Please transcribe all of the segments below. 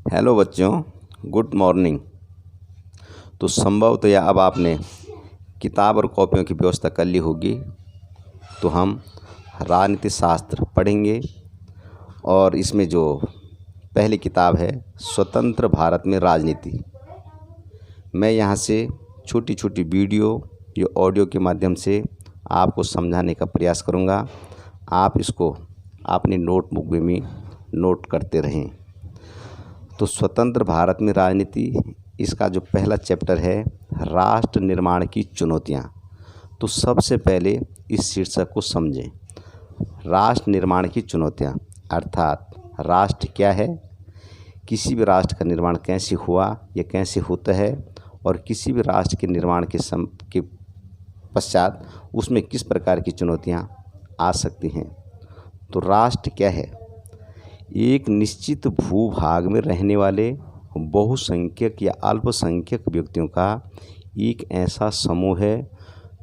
Hello बच्चों, good morning. तो संभवतः या अब आपने किताब और कॉपियों की व्यवस्था कर ली होगी। तो हम राजनीति शास्त्र पढ़ेंगे और इसमें जो पहली किताब है स्वतंत्र भारत में राजनीति। मैं यहाँ से छोटी छोटी वीडियो या ऑडियो के माध्यम से आपको समझाने का प्रयास करूँगा। आप इसको अपनी नोटबुक में नोट करते रहें। तो स्वतंत्र भारत में राजनीति, इसका जो पहला चैप्टर है राष्ट्र निर्माण की चुनौतियाँ। तो सबसे पहले इस शीर्षक को समझें। राष्ट्र निर्माण की चुनौतियाँ अर्थात राष्ट्र क्या है, किसी भी राष्ट्र का निर्माण कैसे हुआ या कैसे होता है, और किसी भी राष्ट्र के निर्माण के पश्चात उसमें किस प्रकार की चुनौतियाँ आ सकती हैं। तो राष्ट्र क्या है? एक निश्चित भूभाग में रहने वाले बहुसंख्यक या अल्पसंख्यक व्यक्तियों का एक ऐसा समूह है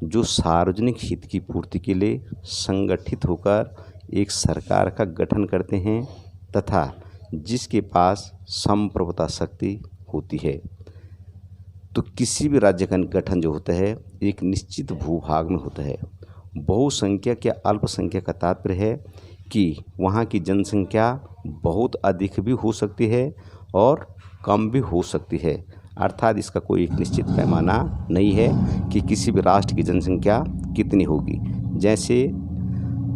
जो सार्वजनिक हित की पूर्ति के लिए संगठित होकर एक सरकार का गठन करते हैं तथा जिसके पास संप्रभुता शक्ति होती है। तो किसी भी राज्य का गठन जो होता है एक निश्चित भूभाग में होता है। बहुसंख्यक या अल्पसंख्यक का तात्पर्य है कि वहाँ की जनसंख्या बहुत अधिक भी हो सकती है और कम भी हो सकती है। अर्थात इसका कोई एक निश्चित पैमाना नहीं है कि किसी भी राष्ट्र की जनसंख्या कितनी होगी। जैसे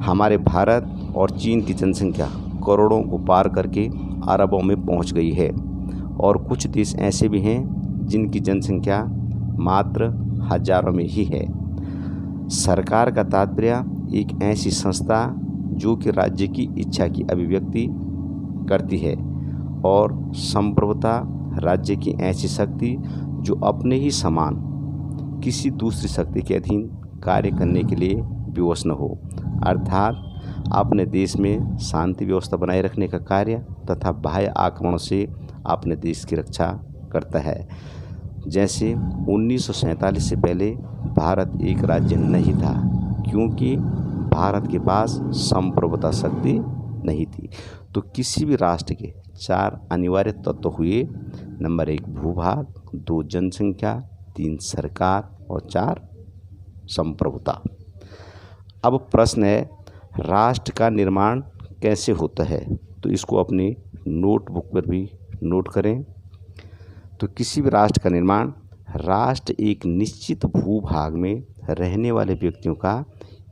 हमारे भारत और चीन की जनसंख्या करोड़ों को पार करके अरबों में पहुंच गई है, और कुछ देश ऐसे भी हैं जिनकी जनसंख्या मात्र हजारों में ही है। सरकार का तात्पर्य एक ऐसी संस्था जो कि राज्य की इच्छा की अभिव्यक्ति करती है, और संप्रभुता राज्य की ऐसी शक्ति जो अपने ही समान किसी दूसरी शक्ति के अधीन कार्य करने के लिए विवश न हो। अर्थात अपने देश में शांति व्यवस्था बनाए रखने का कार्य तथा बाह्य आक्रमण से अपने देश की रक्षा करता है। जैसे 1947 से पहले भारत एक राज्य नहीं था, क्योंकि भारत के पास संप्रभुता शक्ति नहीं थी। तो किसी भी राष्ट्र के 4 अनिवार्य तत्व हुए। नंबर 1 भूभाग, 2 जनसंख्या, 3 सरकार और 4 संप्रभुता। अब प्रश्न है राष्ट्र का निर्माण कैसे होता है। तो इसको अपनी नोटबुक पर भी नोट करें। तो किसी भी राष्ट्र का निर्माण, राष्ट्र एक निश्चित भूभाग में रहने वाले व्यक्तियों का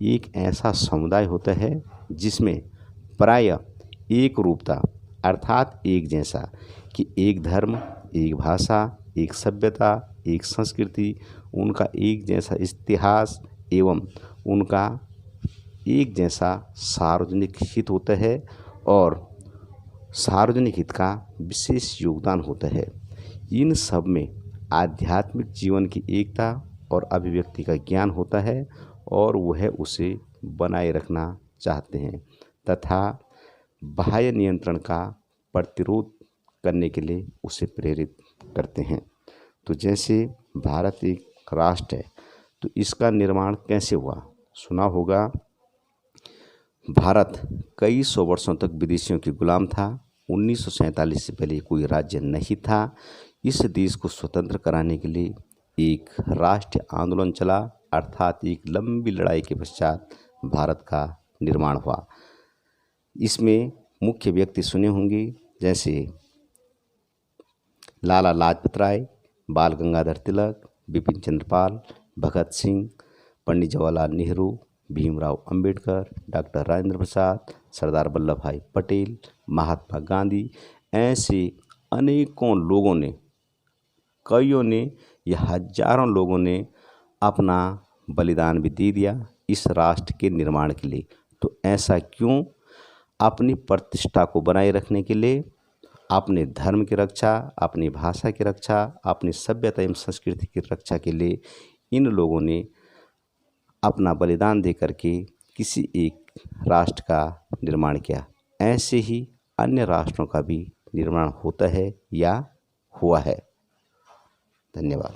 एक ऐसा समुदाय होता है जिसमें प्रायः एक रूपता अर्थात एक जैसा कि एक धर्म, एक भाषा, एक सभ्यता, एक संस्कृति, उनका एक जैसा इतिहास एवं उनका एक जैसा सार्वजनिक हित होता है, और सार्वजनिक हित का विशेष योगदान होता है। इन सब में आध्यात्मिक जीवन की एकता और अभिव्यक्ति का ज्ञान होता है, और वह उसे बनाए रखना चाहते हैं तथा बाह्य नियंत्रण का प्रतिरोध करने के लिए उसे प्रेरित करते हैं। तो जैसे भारत एक राष्ट्र है, तो इसका निर्माण कैसे हुआ? सुना होगा, भारत कई सौ वर्षों तक विदेशियों की गुलाम था। 1947 से पहले कोई राज्य नहीं था। इस देश को स्वतंत्र कराने के लिए एक राष्ट्रीय आंदोलन चला, अर्थात एक लंबी लड़ाई के पश्चात भारत का निर्माण हुआ। इसमें मुख्य व्यक्ति सुने होंगे, जैसे लाला लाजपत राय, बाल गंगाधर तिलक, बिपिन चंद्र पाल, भगत सिंह, पंडित जवाहरलाल नेहरू, भीमराव अंबेडकर, डॉक्टर राजेंद्र प्रसाद, सरदार वल्लभ भाई पटेल, महात्मा गांधी। ऐसे अनेकों लोगों ने, कईयों ने या हजारों लोगों ने अपना बलिदान भी दे दिया इस राष्ट्र के निर्माण के लिए। तो ऐसा क्यों? अपनी प्रतिष्ठा को बनाए रखने के लिए, अपने धर्म की रक्षा, अपनी भाषा की रक्षा, अपनी सभ्यता एवं संस्कृति की रक्षा के लिए इन लोगों ने अपना बलिदान दे करके किसी एक राष्ट्र का निर्माण किया। ऐसे ही अन्य राष्ट्रों का भी निर्माण होता है या हुआ है। धन्यवाद।